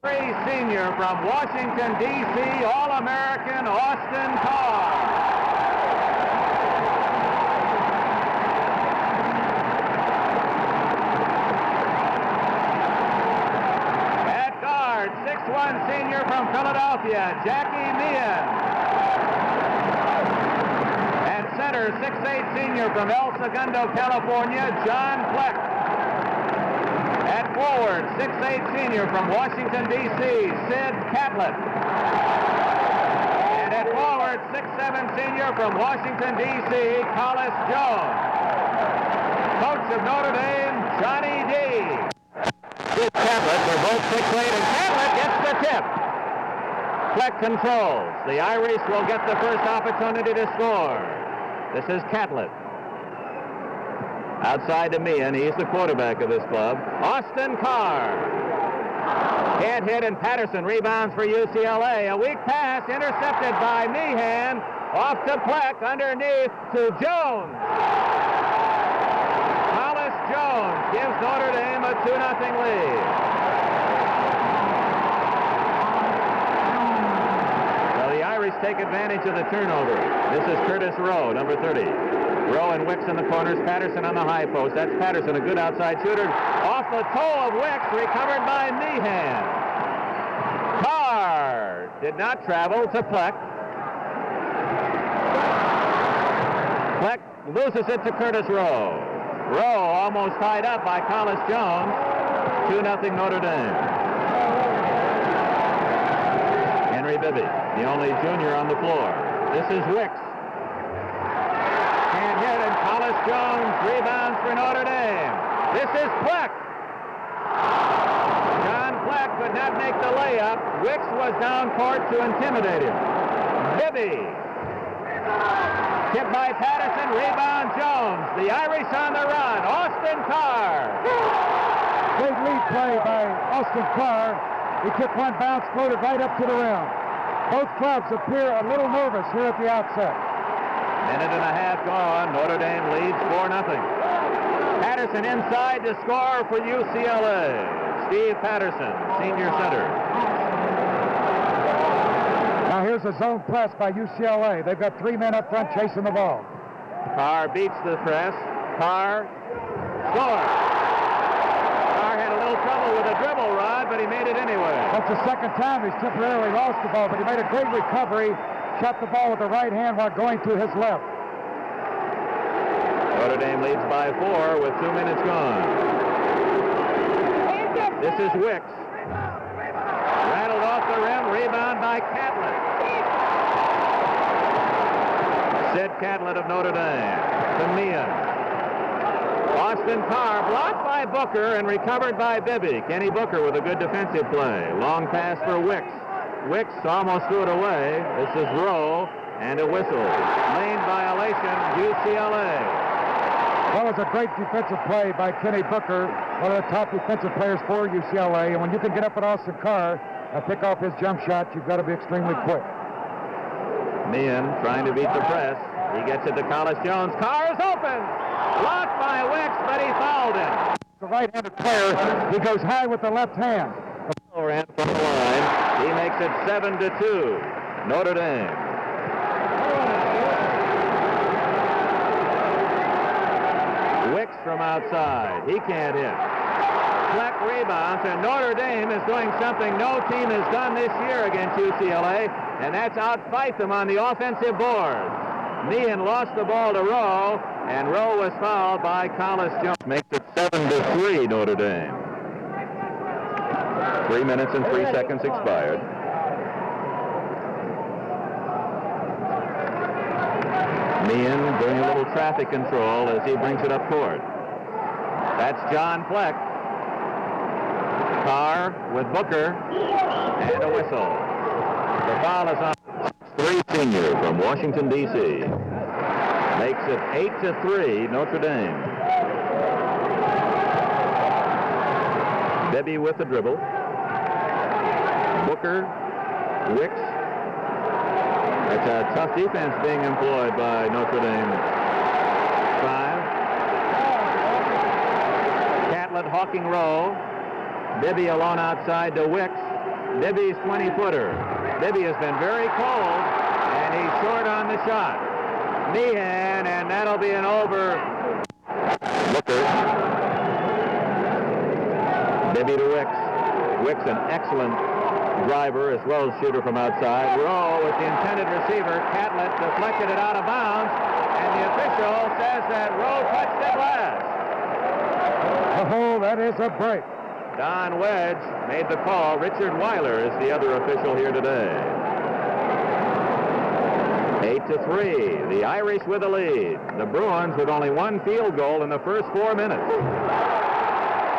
Senior from Washington, D.C., All-American Austin Carr. At guard, 6'1" senior from Philadelphia, Jackie Meehan. At center, 6'8" senior from El Segundo, California, John Fleck. At forward, 6'8" senior from Washington, D.C., Sid Catlett. And at forward, 6'7" senior from Washington, D.C., Collis Jones. Coach of Notre Dame, Johnny D. Sid Catlett, they're both 6'8", and Catlett gets the tip. Fleck controls. The Irish will get the first opportunity to score. This is Catlett. Outside to Meehan, he's the quarterback of this club. Austin Carr. Can't hit, and Patterson rebounds for UCLA. A weak pass intercepted by Meehan. Off to Fleck, underneath to Jones. Collis Jones gives Notre Dame a 2-0 lead. So the Irish take advantage of the turnover. This is Curtis Rowe, number 30. Rowe and Wicks in the corners, Patterson on the high post. That's Patterson, a good outside shooter. Off the toe of Wicks, recovered by Meehan. Carr did not travel to Fleck. Fleck loses it to Curtis Rowe. Rowe almost tied up by Collis Jones. 2-0 Notre Dame. Henry Bibby, the only junior on the floor. This is Wicks. Can't hit, and Collis Jones rebounds for Notre Dame. This is Fleck. John Fleck could not make the layup. Wicks was down court to intimidate him. Bibby. Tipped by Patterson, rebound Jones. The Irish on the run. Austin Carr. Great lead play by Austin Carr. He took one bounce, floated right up to the rim. Both clubs appear a little nervous here at the outset. Minute and a half gone. Notre Dame leads 4-0. Patterson inside to score for UCLA. Steve Patterson, senior center. Now here's a zone press by UCLA. They've got 3 men up front chasing the ball. Carr beats the press. Carr scores. Carr had a little trouble with a dribble, Rod, but he made it anyway. That's the second time he's temporarily lost the ball, but he made a great recovery. Shot the ball with the right hand while going to his left. Notre Dame leads by 4 with 2 minutes gone. This is Wicks. Rattled off the rim, rebound by Catlett. Sid Catlett of Notre Dame to Meehan. Austin Carr blocked by Booker and recovered by Bibby. Kenny Booker with a good defensive play. Long pass for Wicks. Wicks almost threw it away. This is Rowe, and a whistle. Lane violation, UCLA. That was a great defensive play by Kenny Booker, one of the top defensive players for UCLA. And when you can get up at Austin Carr and pick off his jump shot, you've got to be extremely quick. Meehan trying to beat the press. He gets it to Collis Jones. Carr is open. Blocked by Wicks, but he fouled him. The right-handed player, he goes high with the left hand. Ran from the line. He makes it 7-2. Notre Dame. Wicks from outside. He can't hit. Fleck rebounds, and Notre Dame is doing something no team has done this year against UCLA, and that's outfight them on the offensive board. Meehan lost the ball to Rowe, and Rowe was fouled by Collis Jones. Makes it 7-3 Notre Dame. 3 minutes and 3 seconds expired. Meehan doing a little traffic control as he brings it up court. That's John Fleck. Carr with Booker, and a whistle. The foul is on 3 senior from Washington, D.C. Makes it 8-3 Notre Dame. Bibby with the dribble. Booker, Wicks. That's a tough defense being employed by Notre Dame. 5. Catlett hawking Rowe. Bibby alone outside to Wicks. Bibby's 20-footer. Bibby has been very cold, and he's short on the shot. Meehan, and that'll be an over. Booker. Bibby to Wicks. Wicks, an excellent driver as well as shooter from outside. Rowe with the intended receiver. Catlett deflected it out of bounds, and the official says that Rowe touched it last. Oh, that is a break. Don Wedge made the call. Richard Weiler is the other official here today. 8-3. The Irish with the lead. The Bruins with only one field goal in the first 4 minutes.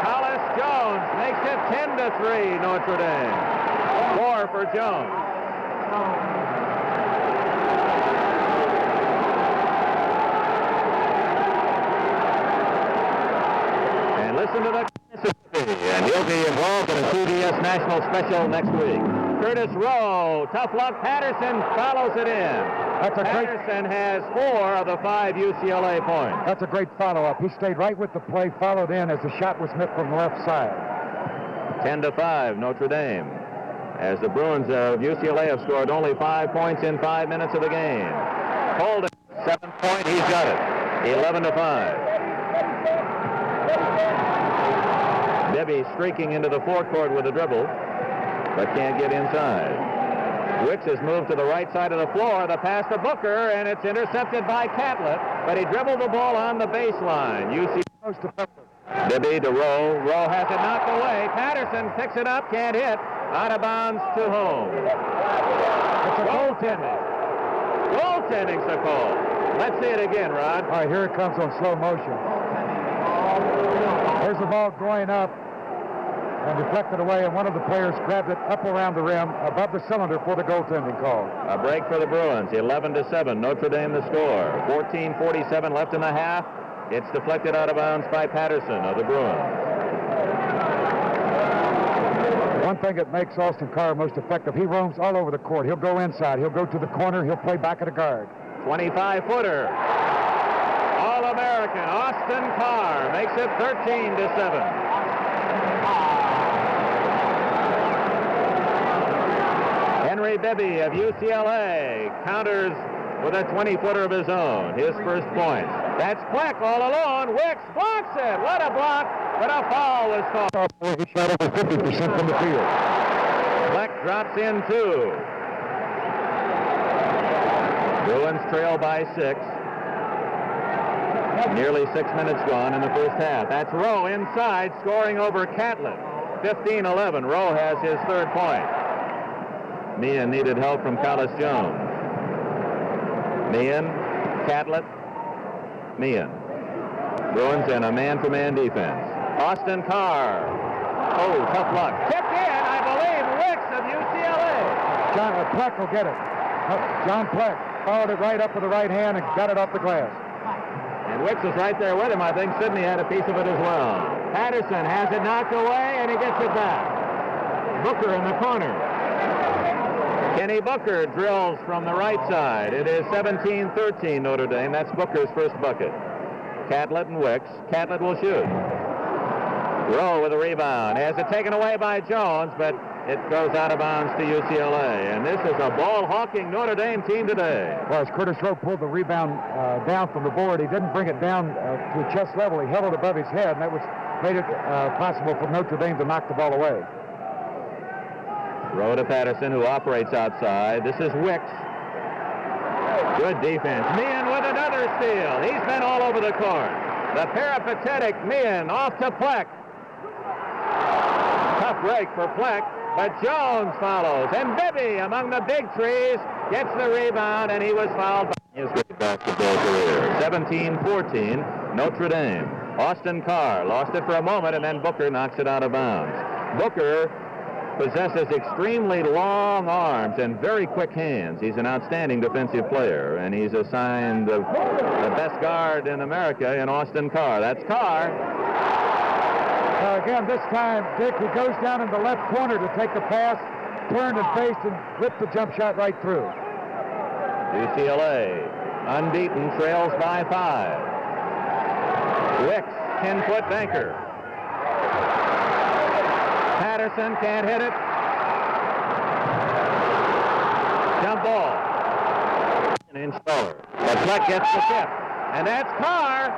Hollis Jones makes it 10-3, Notre Dame. 4 for Jones. And listen to the and he'll be involved in a CBS National Special next week. Curtis Rowe, tough luck. Patterson follows it in. Patterson has 4 of the 5 UCLA points. That's a great follow-up. He stayed right with the play, followed in as the shot was met from the left side. 10-5, Notre Dame. As the Bruins of UCLA have scored only 5 points in 5 minutes of the game. Holden, 7th point, he's got it. 11-5. Bibby streaking into the forecourt with a dribble, but can't get inside. Wicks has moved to the right side of the floor. The pass to Booker, and it's intercepted by Catlett, but he dribbled the ball on the baseline. Bibby to Rowe. Rowe has it knocked away. Patterson picks it up, can't hit. Out of bounds to home. It's a goaltending. Goaltending's the call. Let's see it again, Rod. All right, here it comes on slow motion. There's the ball going up and deflected away, and one of the players grabbed it up around the rim, above the cylinder for the goaltending call. A break for the Bruins, 11-7. Notre Dame the score. 14:47 left in the half. It's deflected out of bounds by Patterson of the Bruins. One thing that makes Austin Carr most effective, he roams all over the court. He'll go inside. He'll go to the corner. He'll play back at a guard. 25-footer. All-American Austin Carr makes it 13-7. Henry Bibby of UCLA counters with a 20-footer of his own. His first point. That's Fleck all alone. Wicks blocks it. What a block, but a foul was called. He shot over 50% from the field. Fleck drops in 2. Bruins trail by 6. Nearly 6 minutes gone in the first half. That's Rowe inside, scoring over Catlett. 15-11. Rowe has his 3rd point. Meehan needed help from Collis Jones. Meehan, Catlett, Meehan. Bruins in a man-for-man defense. Austin Carr. Oh, tough luck. Tipped in, I believe, Wicks of UCLA. Pleck will get it. John Pleck followed it right up with the right hand and got it off the glass. And Wicks was right there with him. I think Sidney had a piece of it as well. Patterson has it knocked away, and he gets it back. Booker in the corner. Kenny Booker drills from the right side. It is 17-13 Notre Dame. That's Booker's first bucket. Catlett and Wicks. Catlett will shoot. Rowe with a rebound. Has it taken away by Jones, but it goes out of bounds to UCLA. And this is a ball-hawking Notre Dame team today. Well, as Curtis Rowe pulled the rebound down from the board, he didn't bring it down to chest level. He held it above his head, and that made it possible for Notre Dame to knock the ball away. Rowe to Patterson, who operates outside. This is Wicks. Good defense. Meehan with another steal. He's been all over the court. The peripatetic Meehan off to Fleck. Tough break for Fleck, but Jones follows. And Bibby, among the big trees, gets the rebound, and he was fouled by his great basketball career. 17-14, Notre Dame. Austin Carr lost it for a moment, and then Booker knocks it out of bounds. Booker possesses extremely long arms and very quick hands. He's an outstanding defensive player, and he's assigned the best guard in America in Austin Carr. That's Carr. Again, this time, Dick, he goes down in the left corner to take the pass, turned and faced and ripped the jump shot right through. UCLA, unbeaten, trails by 5. Wicks, 10-foot banker. Patterson can't hit it. Jump ball. An inch lower. But Fleck gets the tip. And that's Carr.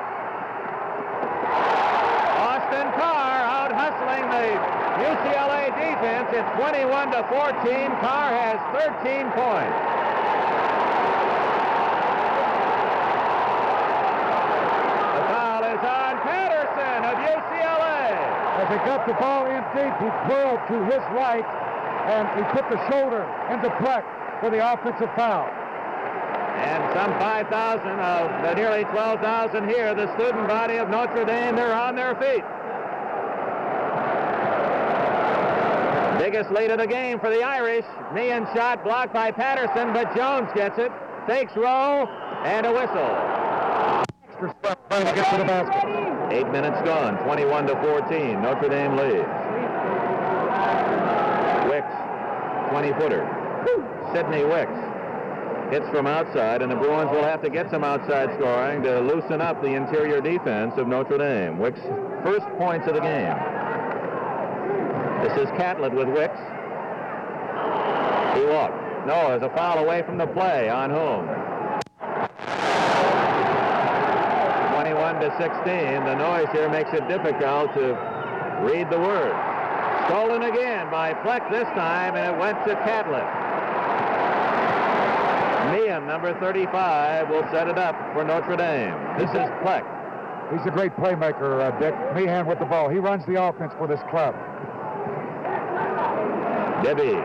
Austin Carr out hustling the UCLA defense. It's 21-14. Carr has 13 points. The foul is on Patterson of UCLA. As he got the ball in deep, he twirled to his right, and he put the shoulder into Fleck for the offensive foul. And some 5,000 of the nearly 12,000 here, the student body of Notre Dame, they're on their feet. Biggest lead of the game for the Irish. Meehan shot blocked by Patterson, but Jones gets it. Fakes roll, and a whistle. Extra step trying to get to the basket. 8 minutes gone, 21-14. Notre Dame leads. Wicks, 20-footer. Sidney Wicks hits from outside, and the Bruins will have to get some outside scoring to loosen up the interior defense of Notre Dame. Wicks' first points of the game. This is Catlett with Wicks. He walked. No, there's a foul away from the play. On whom? 21-16. The noise here makes it difficult to read the words. Stolen again by Fleck this time, and it went to Catlett. Meehan, number 35, will set it up for Notre Dame. This is Fleck. He's a great playmaker, Dick. Meehan with the ball. He runs the offense for this club. Dibby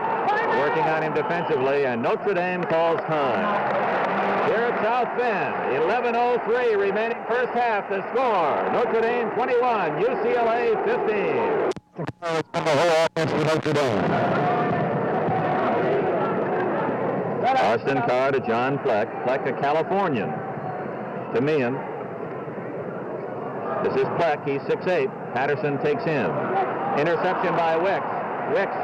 working on him defensively, and Notre Dame calls time. Here at South Bend, 11:03 remaining first half to score. Notre Dame 21, UCLA 15. The whole offense for Notre Dame. Austin Carr to John Fleck. Fleck, a Californian. To Meehan. This is Fleck. He's 6'8". Patterson takes him. Interception by Wicks. Wicks,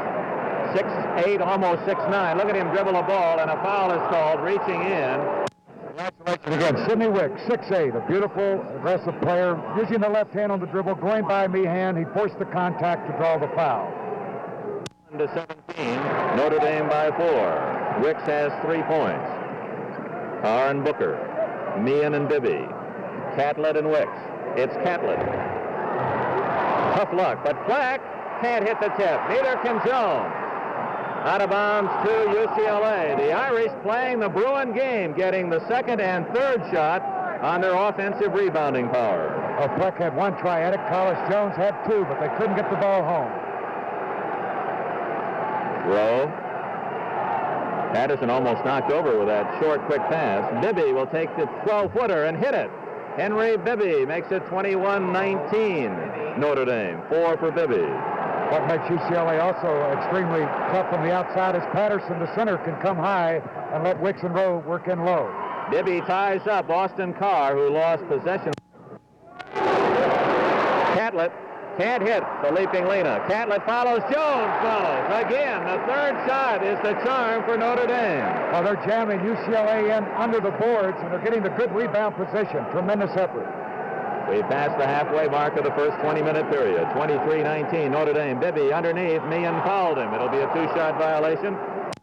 6'8", almost 6'9". Look at him dribble a ball, and a foul is called, reaching in. Congratulations again. Sidney Wicks, 6'8", a beautiful, aggressive player, using the left hand on the dribble, going by Meehan. He forced the contact to draw the foul. 17, Notre Dame by 4. Wicks has 3 points. Carr and Booker, Meehan and Bibby, Catlett and Wicks. It's Catlett. Tough luck, but Fleck can't hit the tip. Neither can Jones. Out of bounds to UCLA. The Irish playing the Bruin game, getting the second and third shot on their offensive rebounding power. Well, Fleck had one try at it. Carlos Jones had 2, but they couldn't get the ball home. Rowe. Patterson almost knocked over with that short, quick pass. Bibby will take the 12-footer and hit it. Henry Bibby makes it 21-19. Notre Dame, 4 for Bibby. What makes UCLA also extremely tough from the outside is Patterson, the center, can come high and let Wicks and Rowe work in low. Bibby ties up Austin Carr, who lost possession. Catlett can't hit the leaping Lena. Catlett follows. Jones follows. Again, the third shot is the charm for Notre Dame. Well, they're jamming UCLA in under the boards, and they're getting the good rebound position. Tremendous effort. We passed the halfway mark of the first 20-minute period. 23-19, Notre Dame. Bibby underneath. Meehan fouled him. It'll be a 2-shot violation.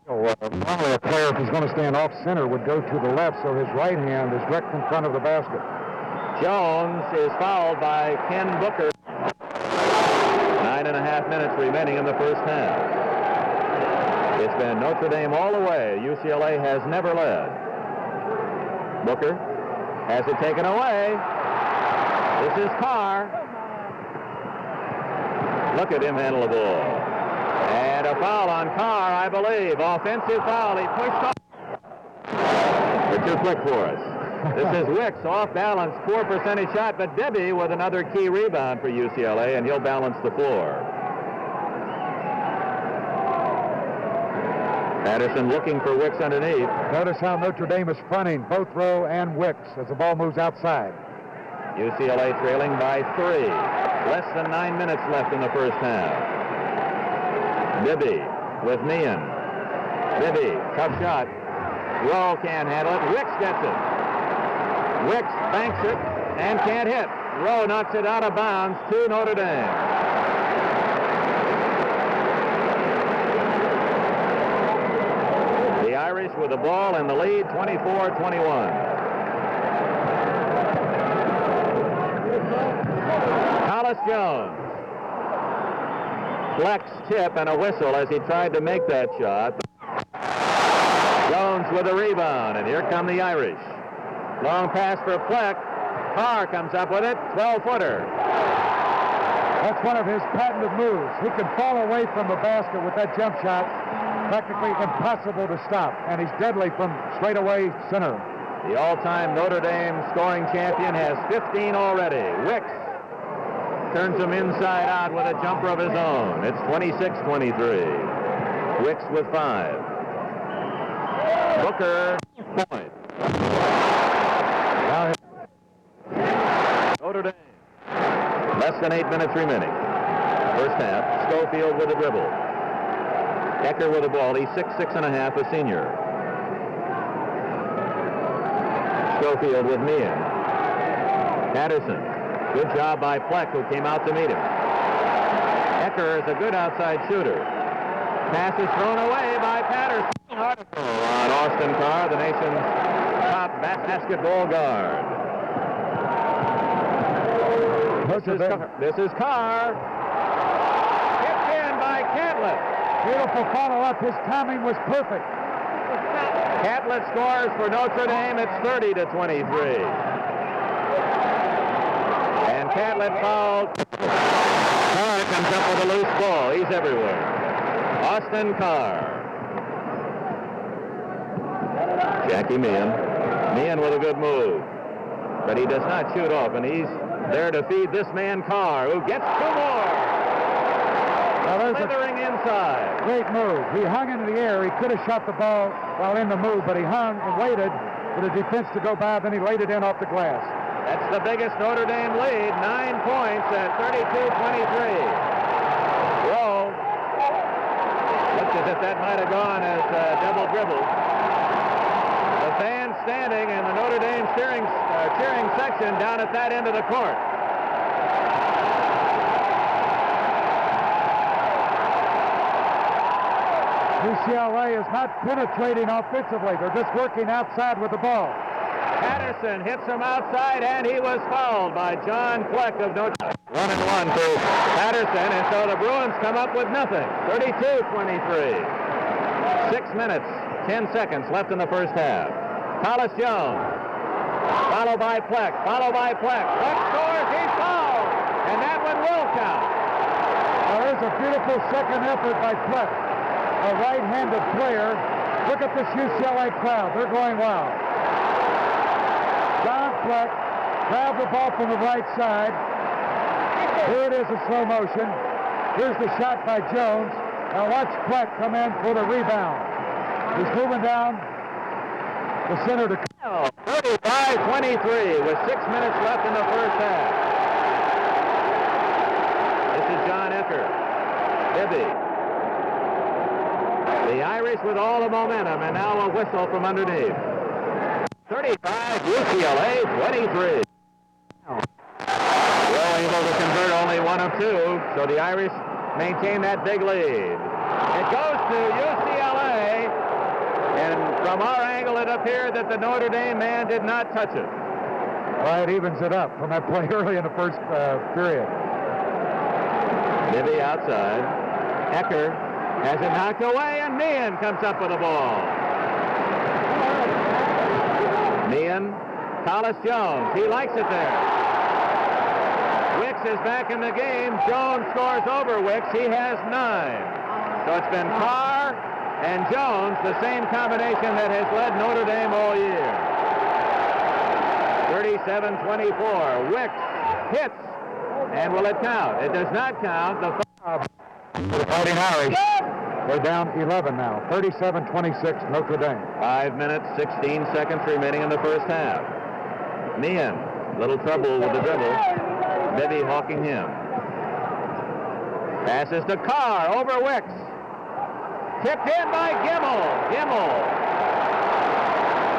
Normally a player, if he's going to stand off center, would go to the left, so his right hand is direct in front of the basket. Jones is fouled by Ken Booker. 9.5 minutes remaining in the first half. It's been Notre Dame all the way. UCLA has never led. Booker has it taken away. This is Carr. Look at him handle the ball. And a foul on Carr, I believe. Offensive foul. He pushed off. They're too quick for us. This is Wicks, off balance, poor percentage shot, but Bibby with another key rebound for UCLA, and he'll balance the floor. Patterson looking for Wicks underneath. Notice how Notre Dame is fronting both Rowe and Wicks as the ball moves outside. UCLA trailing by 3. Less than 9 minutes left in the first half. Bibby with Meehan. Bibby, tough shot. Rowe can't handle it. Wicks gets it. Wicks banks it and can't hit. Rowe knocks it out of bounds to Notre Dame. with the ball in the lead, 24-21. Hollis Jones. Fleck's tip and a whistle as he tried to make that shot. Jones with a rebound, and here come the Irish. Long pass for Fleck. Carr comes up with it, 12-footer. That's one of his patented moves. He can fall away from the basket with that jump shot. Practically impossible to stop, and he's deadly from straight away center. The all-time Notre Dame scoring champion has 15 already. Wicks turns him inside out with a jumper of his own. It's 26-23. Wicks with 5. Booker, point. Notre Dame. Less than 8 minutes remaining. First half. Schofield with a dribble. Ecker with the ball. He's 6'6.5", a senior. Schofield with Meehan. Patterson. Good job by Fleck, who came out to meet him. Ecker is a good outside shooter. Pass is thrown away by Patterson. Article on Austin Carr, the nation's top basketball guard. This is Carr. Kicked in by Catlett. Beautiful follow-up. His timing was perfect. Catlett scores for Notre Dame. It's 30-23. And Catlett fouled. Carr comes up with a loose ball. He's everywhere. Austin Carr. Jackie Meehan. Meehan with a good move. But he does not shoot off, and he's there to feed this man Carr, who gets 2 more. Slithering inside. Great move. He hung into the air. He could have shot the ball while in the move, but he hung and waited for the defense to go by, then he laid it in off the glass. That's the biggest Notre Dame lead, 9 points at 32-23. Rowe looked as if that might have gone as a double dribble. The fans standing in the Notre Dame cheering section down at that end of the court. UCLA is not penetrating offensively. They're just working outside with the ball. Patterson hits him outside, and he was fouled by John Fleck of Notre Dame. 1-1 to Patterson, and so the Bruins come up with nothing. 32-23. 6 minutes, 10 seconds left in the first half. Hollis Jones, followed by Fleck. Fleck scores, he's fouled, and that one will count. Well, there's a beautiful second effort by Fleck, a right-handed player. Look at this UCLA crowd. They're going wild. John Fleck grabbed the ball from the right side. Here it is in slow motion. Here's the shot by Jones. Now watch Fleck come in for the rebound. He's moving down the center to... 35-23 with 6 minutes left in the first half. This is John Ecker. Bibby. The Irish with all the momentum, and now a whistle from underneath. 35, UCLA 23. Well able to convert only 1 of 2, so the Irish maintain that big lead. It goes to UCLA, and from our angle it appeared that the Notre Dame man did not touch it. Well, it evens it up from that play early in the first period. Bibby outside. Ecker has it knocked away, and Meehan comes up with the ball. Meehan, Hollis Jones, he likes it there. Wicks is back in the game. Jones scores over Wicks. He has 9. So it's been Carr and Jones, the same combination that has led Notre Dame all year. 37-24. Wicks hits, and will it count? It does not count. The Fighting Irish. We're down 11 now. 37-26 Notre Dame. 5 minutes, 16 seconds remaining in the first half. Meehan, little trouble with the dribble. Bibby hawking him. Passes to Carr over Wicks. Tipped in by Gimmel.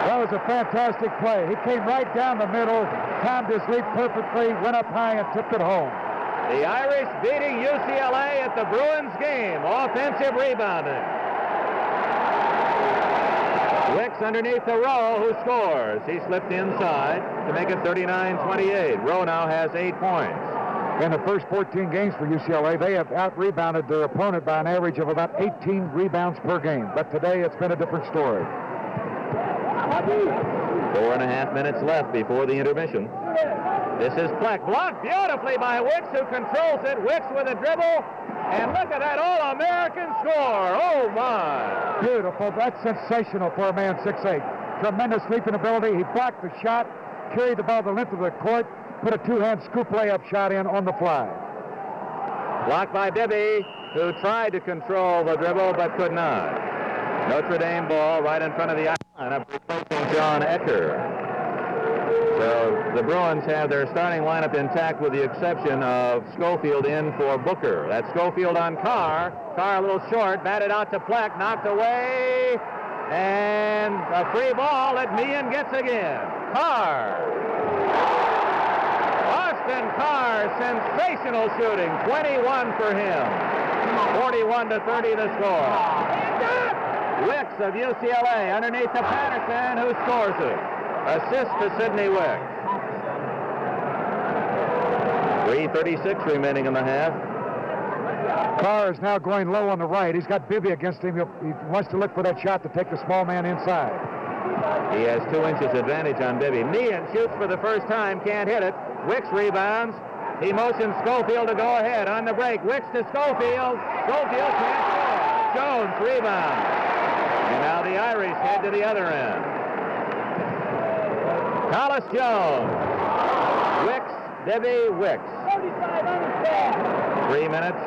That was a fantastic play. He came right down the middle, timed his leap perfectly, went up high and tipped it home. The Irish beating UCLA at the Bruins game. Offensive rebounding. Wicks underneath the Rowe, who scores. He slipped inside to make it 39-28. Rowe now has 8 points. In the first 14 games for UCLA, they have out-rebounded their opponent by an average of about 18 rebounds per game. But today, it's been a different story. 4.5 minutes left before the intermission. This is Fleck, blocked beautifully by Wicks, who controls it. Wicks with a dribble, and look at that All-American score. Oh, my. Beautiful. That's sensational for a man 6'8". Tremendous leaping ability. He blocked the shot, carried the ball the length of the court, put a two-hand scoop layup shot in on the fly. Blocked by Bibby, who tried to control the dribble but could not. Notre Dame ball right in front of the line, replacing John Ecker. So the Bruins have their starting lineup intact with the exception of Schofield in for Booker. That's Schofield on Carr. Carr a little short, batted out to Fleck, knocked away, and a free ball that Meehan gets again. Carr. Austin Carr, sensational shooting, 21 for him. 41-30 the score. Wicks of UCLA underneath to Patterson, who scores it. Assist to Sidney Wicks. 3:36 remaining in the half. Carr is now going low on the right. He's got Bibby against him. He wants to look for that shot to take the small man inside. He has 2 inches advantage on Bibby. Meehan shoots for the first time, can't hit it. Wicks rebounds. He motions Schofield to go ahead on the break. Wicks to Schofield. Schofield can't score. Jones rebounds. And now the Irish head to the other end. Hollis Jones. Wicks, Bibby, Wicks. 3 minutes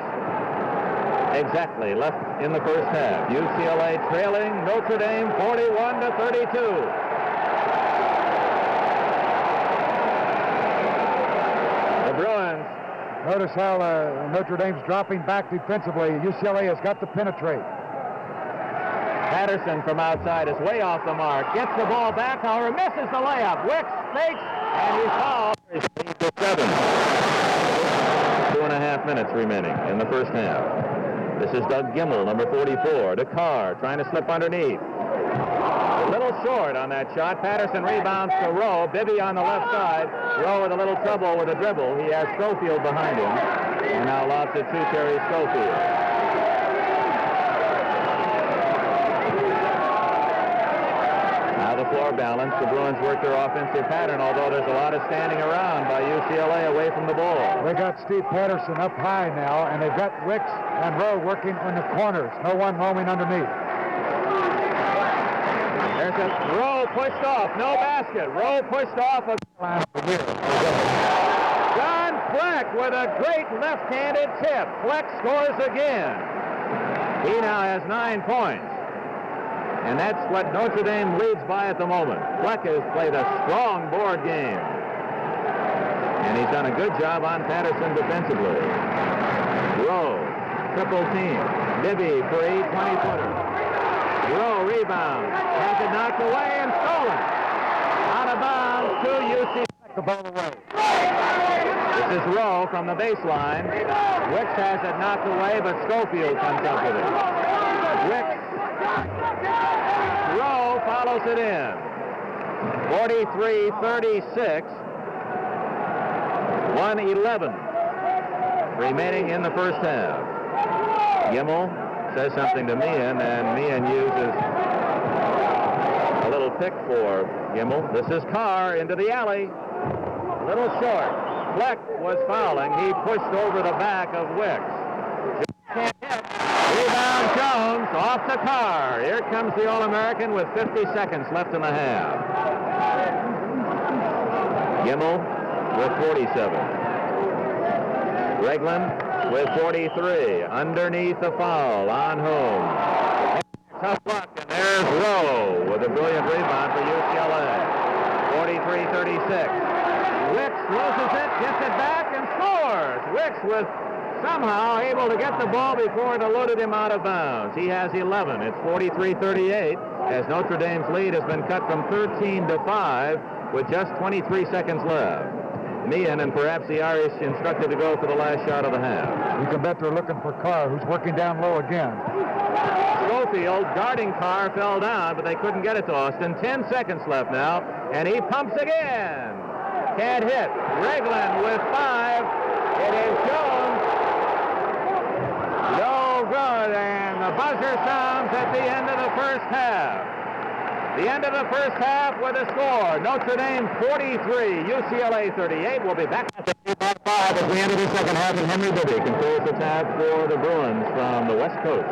exactly left in the first half. UCLA trailing Notre Dame 41-32. The Bruins. Notice how Notre Dame's dropping back defensively. UCLA has got to penetrate. Patterson from outside is way off the mark. Gets the ball back, however, misses the layup. Wicks fakes, and he's fouled. 7. 2.5 minutes remaining in the first half. This is Doug Gimmel, number 44, to Carr, trying to slip underneath. A little short on that shot. Patterson rebounds to Rowe. Bibby on the left side. Rowe with a little trouble with a dribble. He has Schofield behind him, and now lobs it to Terry Schofield. The floor balance. The Bruins work their offensive pattern, although there's a lot of standing around by UCLA away from the ball. They got Steve Patterson up high now, and they've got Wicks and Rowe working on the corners. No one roaming underneath. There's a Rowe pushed off. No basket. Rowe pushed off. John Fleck with a great left-handed tip. Fleck scores again. He now has 9 points. And that's what Notre Dame leads by at the moment. Fleck has played a strong board game. And he's done a good job on Patterson defensively. Rowe, triple team. Bibby, free, 20-footer. Rowe rebound. Has it knocked away and stolen. Out of bounds to UC. The ball away. This is Rowe from the baseline. Wicks has it knocked away, but Schofield comes up with it. Wicks. Rowe follows it in. 43-36. 1:11 remaining in the first half. Gimmel says something to Meehan, and Meehan uses a little pick for Gimmel. This is Carr into the alley. A little short. Fleck was fouling. He pushed over the back of Wicks. Can't hit. Rebound Jones off the Carr. Here comes the All-American with 50 seconds left in the half. Gimmel with 47. Regland with 43. Underneath the foul on whom? Tough luck, and there's Rowe with a brilliant rebound for UCLA. 43-36. Wicks loses it, gets it back, and scores. Wicks was somehow able to get the ball before it eluded him out of bounds. He has 11. It's 43-38 as Notre Dame's lead has been cut from 13 to 5 with just 23 seconds left. Meehan and perhaps the Irish instructed to go for the last shot of the half. You can bet they're looking for Carr, who's working down low again. Schofield guarding Carr fell down, but they couldn't get it to Austin. 10 seconds left now, and he pumps again. Can't hit. Regland with 5. It is Jones. No good, and the buzzer sounds at the end of the first half. The end of the first half with a score. Notre Dame 43, UCLA 38. We'll be back at the 5 at the end of the second half, and Henry Bibby controls the tab for the Bruins from the West Coast.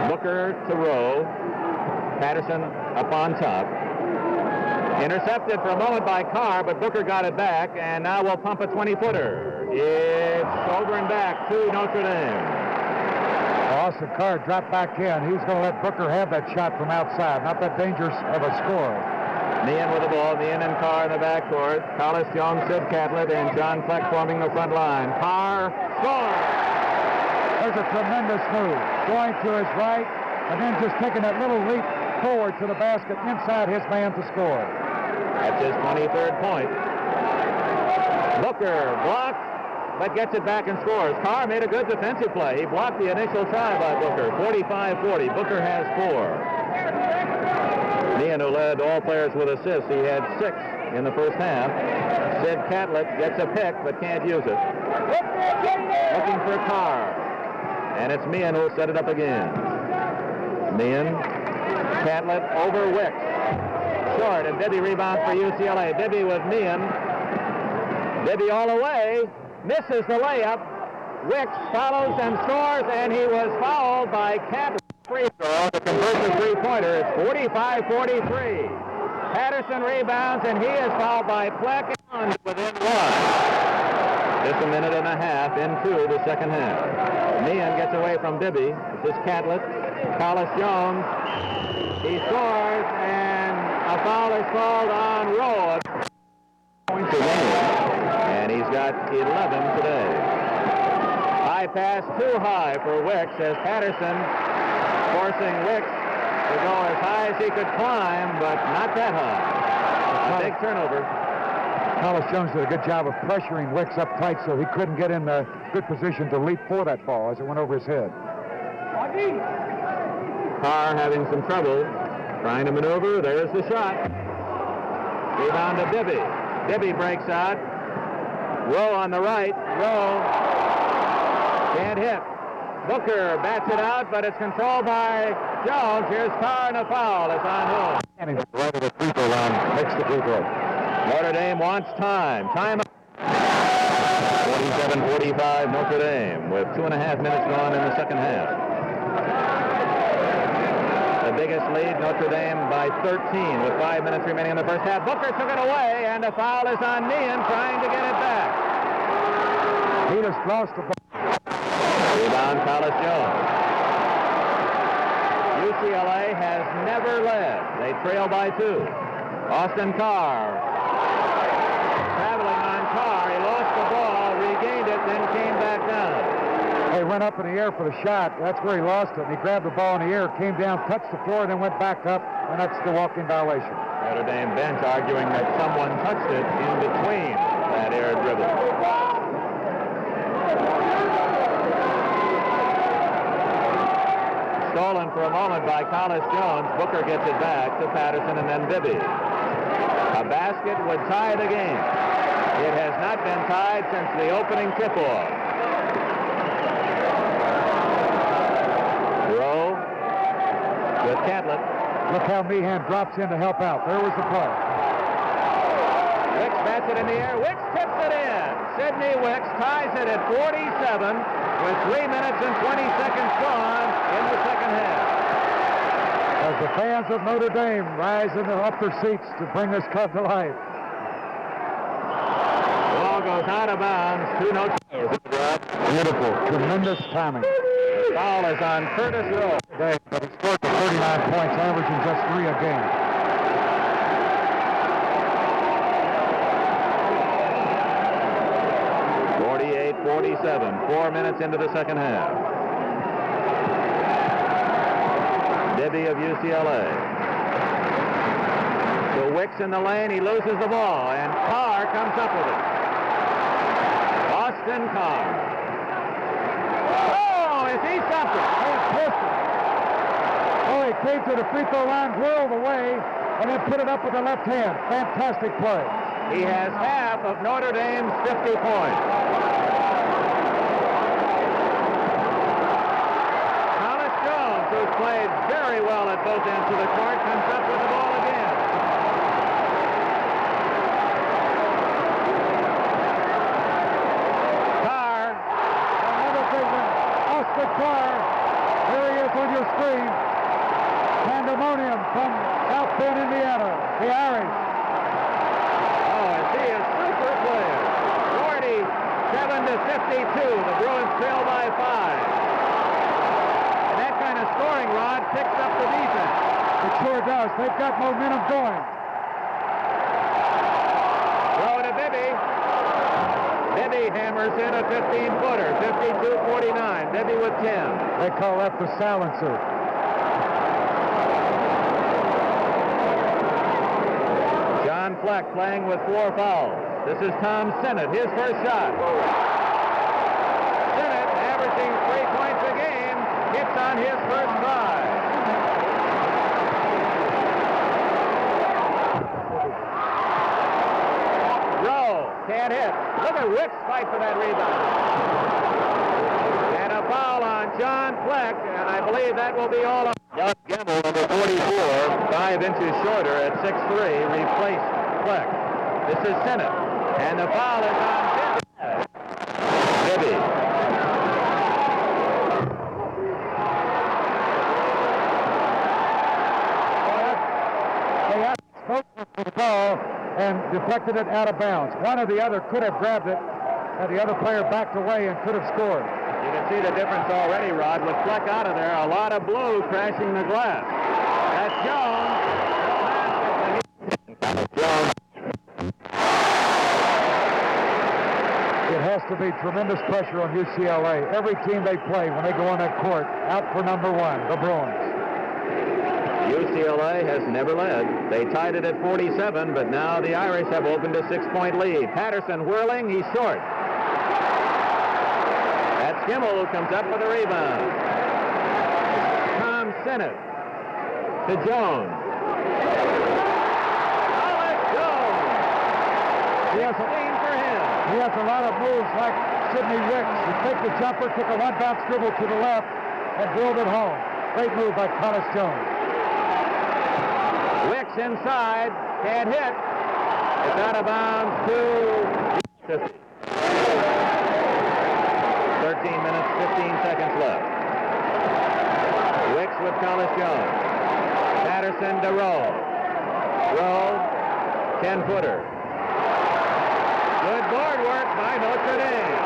Booker to Rowe. Patterson up on top. Intercepted for a moment by Carr, but Booker got it back, and now we'll pump a 20-footer. It's over and back to Notre Dame. Austin Carr dropped back in. He's going to let Booker have that shot from outside. Not that dangerous of a score. Meehan with the ball. Meehan and Carr in the backcourt. Collis, Jones, Sid Catlett, and John Fleck forming the front line. Carr scores. There's a tremendous move. Going to his right, and then just taking that little leap forward to the basket inside his man to score. That's his 23rd point. Booker blocks, but gets it back and scores. Carr made a good defensive play. He blocked the initial try by Booker. 45-40. Booker has 4. Meehan, who led all players with assists, he had 6 in the first half. Sid Catlett gets a pick, but can't use it. Looking for Carr. And it's Meehan who'll set it up again. Meehan, Catlett over Wicks. Short, and Bibby rebounds for UCLA. Bibby with Meehan. Bibby all the way. Misses the layup. Wicks follows and scores, and he was fouled by Catlett. Free throw to convert the three-pointer. It's 45-43. Patterson rebounds, and he is fouled by Fleck and within 1. Just a minute and a half into the second half. Meehan gets away from Bibby. This is Catlett. Collis Jones. He scores, and a foul is called on Rowe. Points to and he's got 11 today. High pass too high for Wicks as Patterson forcing Wicks to go as high as he could climb, but not that high. A big turnover. Collis Jones did a good job of pressuring Wicks up tight so he couldn't get in a good position to leap for that ball as it went over his head. Carr having some trouble trying to maneuver. There's the shot. Rebound to Bibby. Bibby breaks out. Rowe on the right. Rowe can't hit. Booker bats it out, but it's controlled by Jones. Here's Carr, and a foul. It's on whom? And he's right at the free throw line. Makes the free throw. Notre Dame wants time. Time 47-45 Notre Dame with 2.5 minutes gone in the second half. The biggest lead, Notre Dame by 13 with 5 minutes remaining in the first half. Booker took it away, and a foul is on Meehan trying to get it back. He just lost the ball. Rebound, Collis Jones. UCLA has never led. They trail by 2. Austin Carr. Traveling on Carr. He lost the ball, regained it, then came back down. He went up in the air for the shot. That's where he lost it. He grabbed the ball in the air, came down, touched the floor, then went back up, and that's the walking violation. Notre Dame bench arguing that someone touched it in between that air dribble. Stolen for a moment by Collis Jones. Booker gets it back to Patterson and then Bibby. A basket would tie the game. It has not been tied since the opening tip-off. Rowe with Catlett. Look how Meehan drops in to help out. There was the play. Wicks bats it in the air. Wicks tips it in. Sidney Wicks ties it at 47 with 3 minutes and 20 seconds gone in the second half. As the fans of Notre Dame rise up their seats to bring this club to life. The ball goes out of bounds to Notre Dame. Beautiful, tremendous timing. The foul is on Curtis Rowe. Today, but he scored for 39 points, averaging just 3 a game. .47, 4 minutes into the second half. Bibby of UCLA. So Wicks in the lane, he loses the ball, and Carr comes up with it. Austin Carr. to see something. Oh, he came to the free throw line, whirled away, and then put it up with the left hand. Fantastic play. He has half of Notre Dame's 50 points. Thomas Jones, who's played very well at both ends of the court, comes up with the ball again. Carr. Another big one. Oscar Carr. Here he is on your screen. Pandemonium from South Bend, Indiana. The Irish. Oh, is he a super player? 47-52. The Bruins trail by 5. And that kind of scoring, Rod, picks up the defense. It sure does. They've got momentum going. Throw to Bibby. Bibby hammers in a 15-footer. 52-49. Bibby with 10. They call that the silencer. John Fleck playing with 4 fouls. This is Tom Sinnott, his first shot. Sinnott averaging 3 points a game, hits on his first try. Rowe can't hit. Look at Wicks fight for that rebound. And a foul on John Fleck, and I believe that will be all on. Young Gemmel, number 44, 5 inches shorter at 6'3", replaced Fleck. This is Sinnott, and the foul is on Bibby. They had spoken for the ball and deflected it out of bounds. One or the other could have grabbed it, and the other player backed away and could have scored. You can see the difference already, Rod, with Fleck out of there. A lot of blue crashing the glass. That's Jones. It has to be tremendous pressure on UCLA. Every team they play when they go on that court, out for number 1, the Bruins. UCLA has never led. They tied it at 47, but now the Irish have opened a 6-point lead. Patterson whirling, he's short. That's Gemmel who comes up with a rebound. Tom Sinnott to Jones. Thomas Jones. 16 for him. He has a lot of moves like Sidney Wicks. He took the jumper, took a one-bounce dribble to the left, and drilled it home. Great move by Thomas Jones. Wicks inside, can't hit. It's out of bounds to 50. 13 minutes, 15 seconds left. Wicks with Thomas Jones. Patterson to Rowe. Rowe, 10-footer. Good board work by Notre Dame.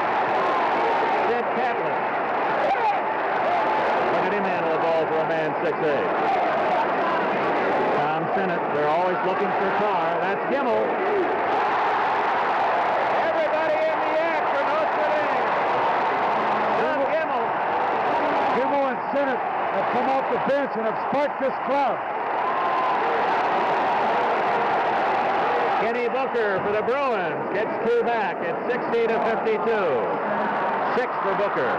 Sid Catlin. Look at him handle the ball for a man 6'8". Tom Sinnott, they're always looking for Carr. That's Gemmel. Everybody in the act for Notre Dame. Doug Gemmel. Gemmel and Sinnott have come off the bench and have sparked this crowd. Kenny Booker for the Bruins gets 2 back at 60-52. 6 for Booker.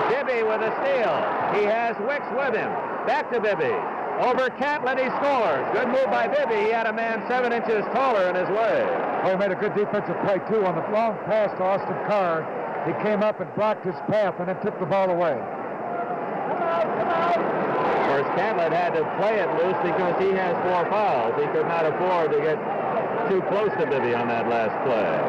Bibby with a steal. He has Wicks with him. Back to Bibby. Over Catlin, he scores. Good move by Bibby. He had a man 7 inches taller in his way. Oh, he made a good defensive play, too. On the long pass to Austin Carr, he came up and blocked his path and then took the ball away. Of course, Catlin had to play it loose because he has 4 fouls. He could not afford to get too close to Bibby on that last play.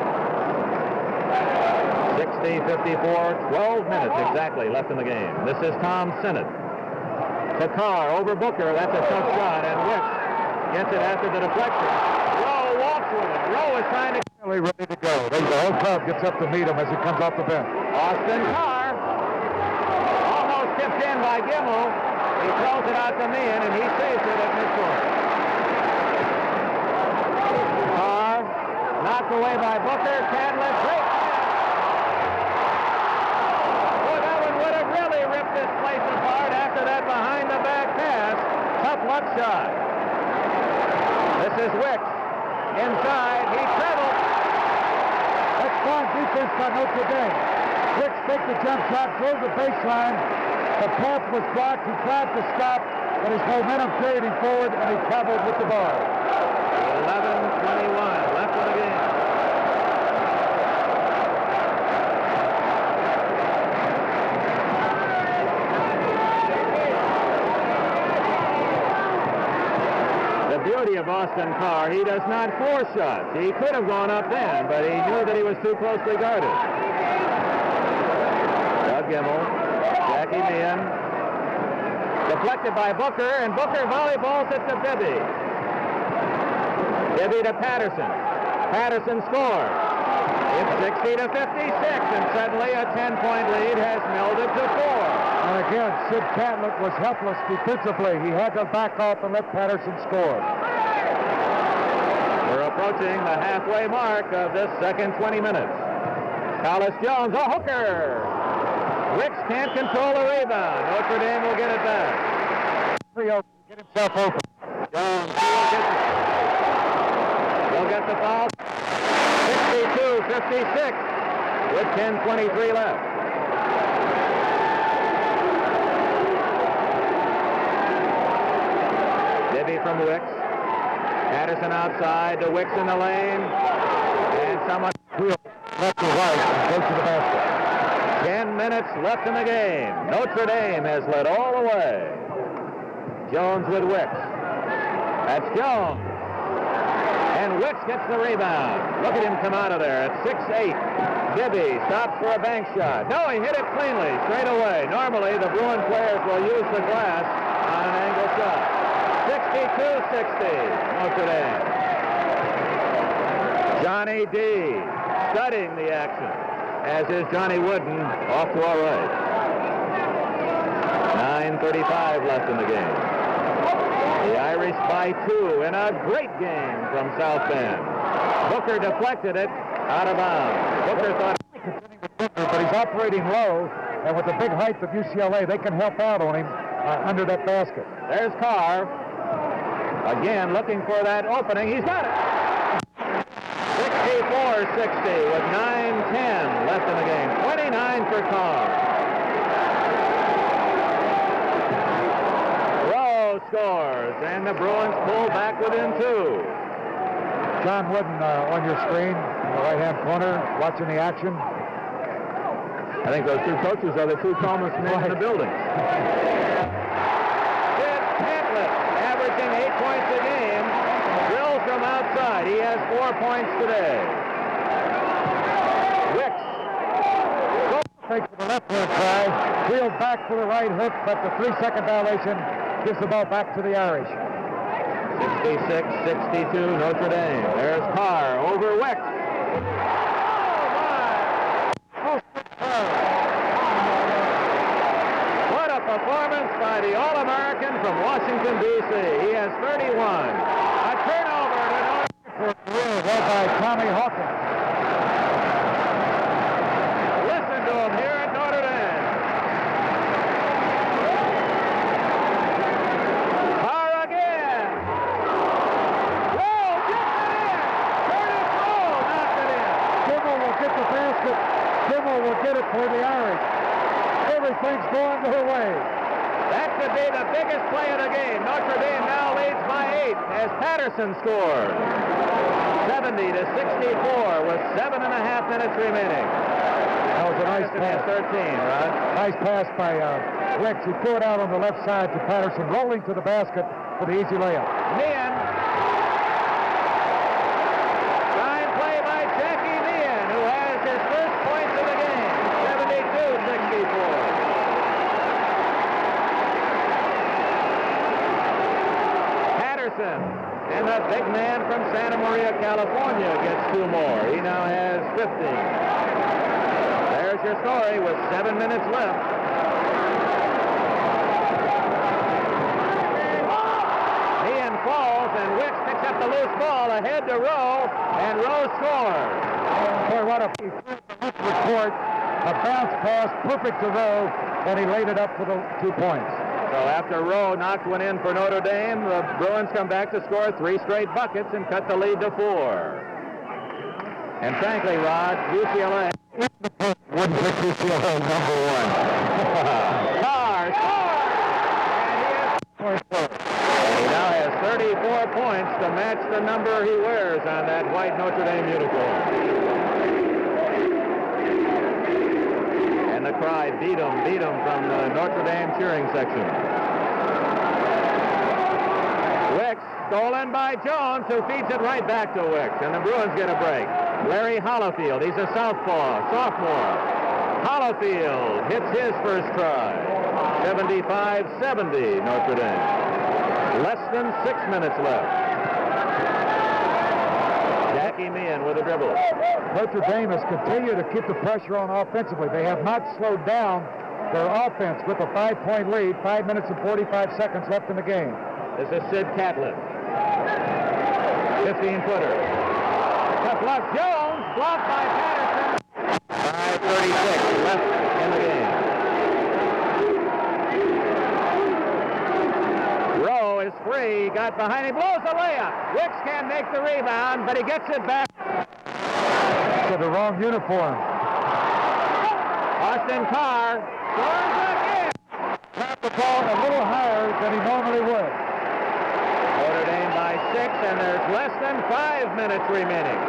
60-54, 12 minutes exactly left in the game. This is Tom Sinnott. To Carr over Booker. That's a tough shot, and Wicks gets it after the deflection. Rowe walks with it. Rowe is trying to... Ready to go. The whole crowd gets up to meet him as he comes off the bench. Austin Carr. Almost tipped in by Gemmel. He throws it out to Meehan, and he saves it at midcourt. Carr knocked away by Booker. Catlin, great. Boy, that one would have really ripped this place apart after that behind-the-back pass. Tough luck shot. This is Wicks. Inside, he trebled. That's fine defense by Notre Dame. Wicks takes the jump shot, throws the baseline, The path was blocked. He tried to stop, but his momentum carried him forward, and he traveled with the ball. 11:21 left in the game. The beauty of Austin Carr, he does not force shots. He could have gone up then, but he knew that he was too closely guarded. Doug Gimmel, Jackie Meehan, deflected by Booker, and Booker volleyballs it to Bibby. Bibby to Patterson. Patterson scores. It's 60-56, and suddenly a 10-point lead has melded to 4. And again, Sid Catlett was helpless defensively. He had to back off and let Patterson score. We're approaching the halfway mark of this second 20 minutes. Hollis Jones, a hooker. Wicks can't control the rebound. Notre Dame will get it back. Get himself open. Jones will get the foul. 62-56 with 10:23 left. Bibby from Wicks. Patterson outside to Wicks in the lane. And someone left to right and goes to the basket. 10 minutes left in the game. Notre Dame has led all the way. Jones with Wicks. That's Jones. And Wicks gets the rebound. Look at him come out of there at 6'8". Bibby stops for a bank shot. No, he hit it cleanly, straight away. Normally, the Bruin players will use the glass on an angle shot. 62-60, Notre Dame. Johnny D studying the action, as is Johnny Wooden, off to our right. 9:35 left in the game. The Irish by 2 in a great game from South Bend. Booker deflected it out of bounds. Booker thought... But he's operating low, and with the big height of UCLA, they can help out on him under that basket. There's Carr. Again, looking for that opening. He's got it. 64-60 with 9:10 left in the game. 29 for Carr. Rowe scores, and the Bruins pull back within 2. John Wooden on your screen, in the right-hand corner, watching the action. I think those two coaches are the two calmest men in the building. Sid Catlett, averaging 8 points a game, drills from outside. He has 4 points today. Wicks. Fake for the left-hand side, wheeled back for the right hook, but the 3-second violation gives the ball back to the Irish. 66-62, Notre Dame. There's Carr over Wicks. What a performance by the All-American from Washington, D.C. He has 31. A turnover to Notre Dame. Led by Tommy Hawkins. Listen to him here at Notre Dame. Carr again. Rowe gets it in. Curtis Rowe knocks it in. Kimmel will get the basket. Kimmel will get it for the Irish. Everything's going their way. That could be the biggest play of the game. Notre Dame now leads by 8 as Patterson scored. 70-64 with 7.5 minutes remaining. That was a nice pass. 13, Rod. Nice pass by Wicks. He threw it out on the left side to Patterson, rolling to the basket for the easy layup. Meehan. Fine play by Jackie Meehan, who has his first points of the game. 72-64. Patterson, and the big man from Santa Maria, California, gets 2 more. He now has 15. There's your story with 7 minutes left. Meehan falls, and Wicks picks up the loose ball ahead to Rowe, and Rowe scores. Boy, what a report. A bounce pass, perfect to Rowe, and he laid it up for the 2 points. So after Rowe knocked one in for Notre Dame, the Bruins come back to score 3 straight buckets and cut the lead to 4. And frankly, Rod, UCLA wouldn't pick UCLA number 1. Carr points to match the number he wears on that white Notre Dame uniform. And the cry, beat 'em from the Notre Dame cheering section. Wicks, stolen by Jones, who feeds it right back to Wicks, and the Bruins get a break. Larry Hollifield, he's a sophomore. Hollifield hits his first try. 75-70 Notre Dame. Less than 6 minutes left. Jackie Meehan with a dribble. Notre Dame has continued to keep the pressure on offensively. They have not slowed down their offense with a 5-point lead, 5 minutes and 45 seconds left in the game. This is Sid Catlett. 15-footer. To bluff Jones, blocked by Patterson. 5:36 left in the game. Rowe is free, got behind him, blows a layup. Wicks can't make the rebound, but he gets it back. To the wrong uniform. Austin Carr scores again. Tapped the ball a little higher than he normally would. Notre Dame by 6, and there's less than 5 minutes remaining.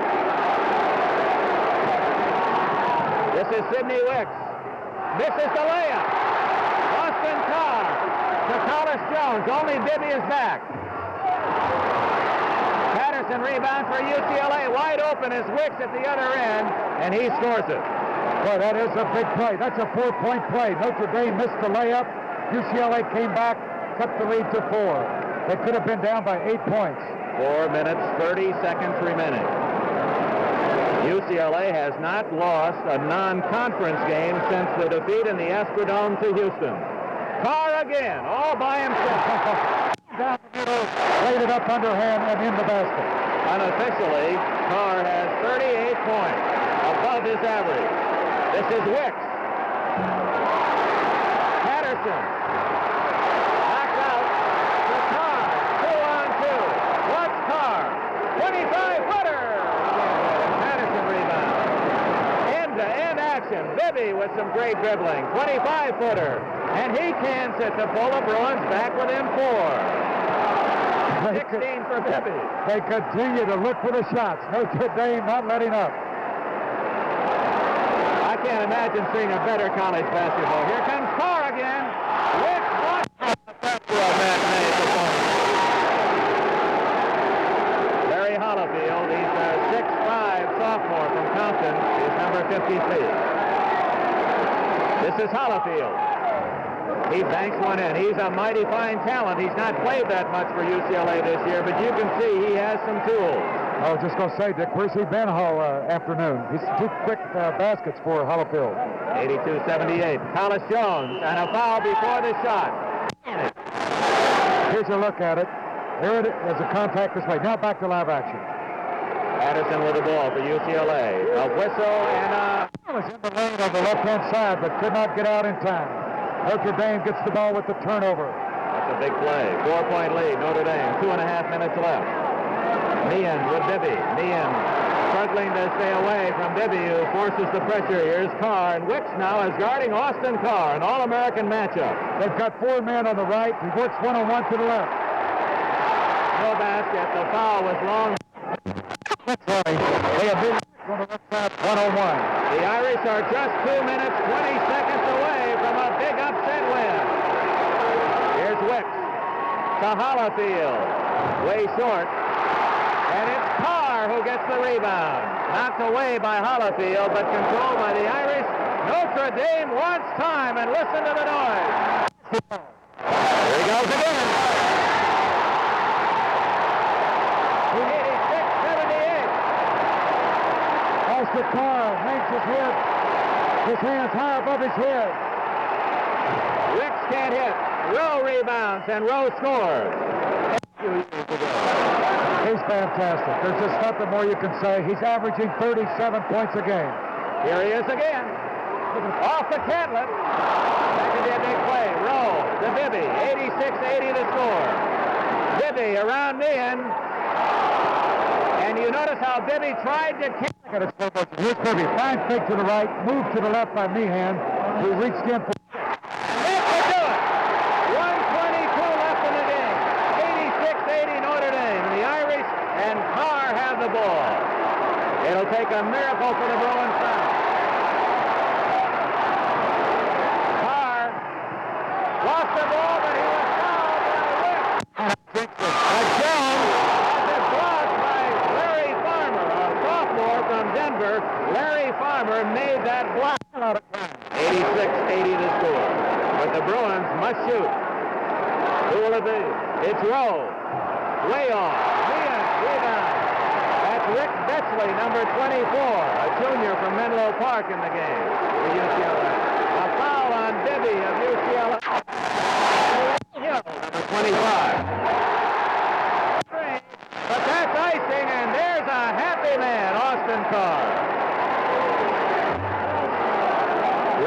This is Sidney Wicks. Misses the layup. Austin Carr to Collis Jones. Only Bibby is back. Patterson rebound for UCLA. Wide open is Wicks at the other end, and he scores it. Boy, that is a big play. That's a 4-point play. Notre Dame missed the layup. UCLA came back, cut the lead to 4. They could have been down by 8 points. 4 minutes, 30 seconds remaining. UCLA has not lost a non-conference game since the defeat in the Astrodome to Houston. Carr again, all by himself. Down the middle, laid it up underhand and in the basket. Unofficially, Carr has 38 points, above his average. This is Wicks. Patterson. Knocked out to Carr. 2-on-2. Watch Carr. 25-footer. Patterson rebound. End-to-end action. Bibby with some great dribbling. 25-footer. And he cans it to pull the Bruins back within 4. 16 for Bibby. They continue to look for the shots. Notre Dame not letting up. I can't imagine seeing a better college basketball. Here comes Carr again. Wicks blocks for a matinee performance. Larry Hollifield, he's a 6'5" sophomore from Compton. He's number 53. This is Hollifield. He banks one in. He's a mighty fine talent. He's not played that much for UCLA this year, but you can see he has some tools. I was just going to say, Dick, where's he been all afternoon? He's too quick baskets for Hollifield. 82-78. Collis Jones, and a foul before the shot. Here's a look at it. Here it is, a contact this way. Now back to live action. Patterson with the ball for UCLA. A whistle and a... Was in the lane on the left-hand side, but could not get out in time. Notre Dame gets the ball with the turnover. That's a big play. 4-point lead, Notre Dame. 2.5 minutes left. Meehan with Bibby. Meehan struggling to stay away from Bibby, who forces the pressure. Here's Carr, and Wicks now is guarding Austin Carr, an All-American matchup. They've got 4 men on the right. He works one-on-one to the left. No basket. The foul was long. That's right. They have been on the left side, one-on-one. The Irish are just 2 minutes, 20 seconds away from a big upset win. Here's Wicks to Hollifield. Way short. And it's Carr who gets the rebound. Knocked away by Hollifield, but controlled by the Irish. Notre Dame wants time, and listen to the noise. Here he goes again. 86-78. Austin Carr hangs his head, his hands high above his head. Wicks can't hit. Rowe rebounds, and Rowe scores. He's fantastic. There's just nothing more you can say. He's averaging 37 points a game. Here he is again. Off the Catlett. That could be a big play. Rowe to Bibby. 86-80 the score. Bibby around Meehan. And you notice how Bibby tried to... Here's Bibby. Fine fake to the right. Move to the left by Meehan, who reached in for... It will do it. 1:22 left in the game. 86-80 Notre Dame. The like a miracle for the Bruins now. Carr lost the ball, but he was fouled by Wick. But Jones has it blocked by Larry Farmer, a sophomore from Denver. Larry Farmer made that block. 86-80 the score. But the Bruins must shoot. Who will it be? It's Rowe. Way off. Rebound. That's Rick Betsley, number 24, a junior from Menlo Park in the game for UCLA. A foul on Bibby of UCLA. Hill, number 25. But that's icing, and there's a happy man, Austin Carr.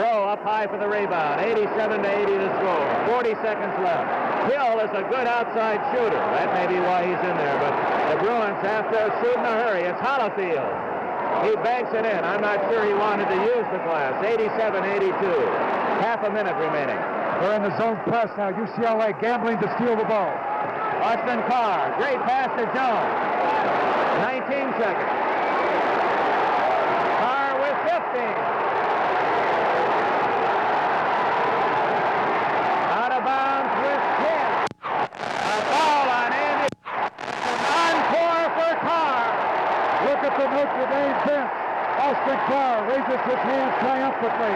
Rowe up high for the rebound. 87-80 to score. 40 seconds left. Hill is a good outside shooter. That may be why he's in there, but the Bruins have to shoot in a hurry. It's Hollifield. He banks it in. I'm not sure he wanted to use the glass. 87-82. Half a minute remaining. They're in the zone press now. UCLA gambling to steal the ball. Austin Carr. Great pass to Jones. 19 seconds. Carr with 15. The Notre Dame bench. Austin Carr raises his hand triumphantly.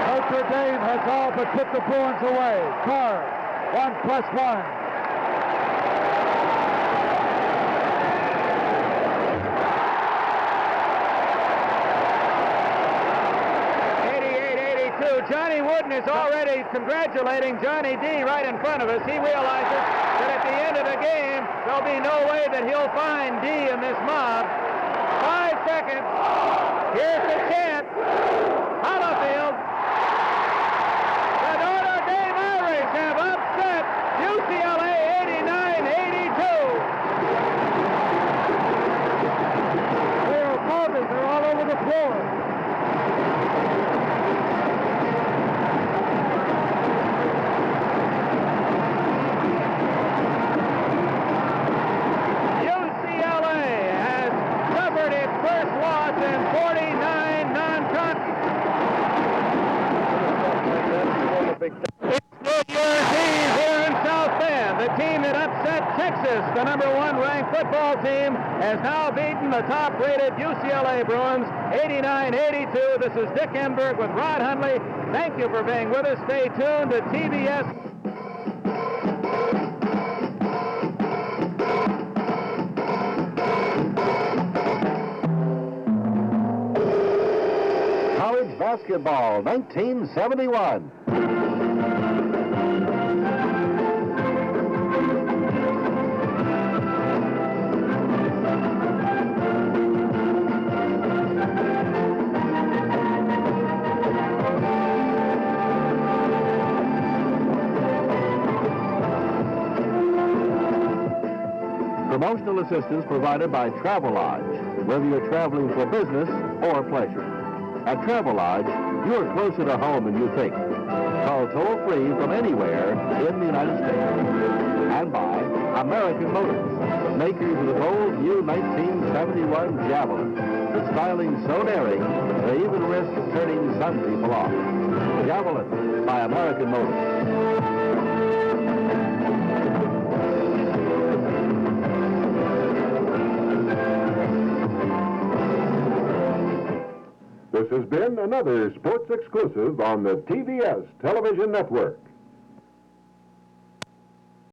Notre Dame has all but put the Bruins away. Carr, 1+1. Johnny Wooden is already congratulating Johnny D right in front of us. He realizes that at the end of the game, there'll be no way that he'll find D in this mob. 5 seconds. Here's the chance. Hollifield. The Notre Dame Irish have upset UCLA 89-82. They are moving. They're all over the floor. Texas, the #1 ranked football team, has now beaten the top-rated UCLA Bruins 89-82. This is Dick Enberg with Rod Hundley. Thank you for being with us. Stay tuned to TBS. College basketball, 1971. Promotional assistance provided by Travelodge, whether you're traveling for business or pleasure. At Travelodge, you're closer to home than you think. Call toll-free from anywhere in the United States. And by American Motors, makers of the bold new 1971 Javelin. The styling so daring, they even risk turning some people off. Javelin by American Motors. This has been another sports exclusive on the TBS Television Network.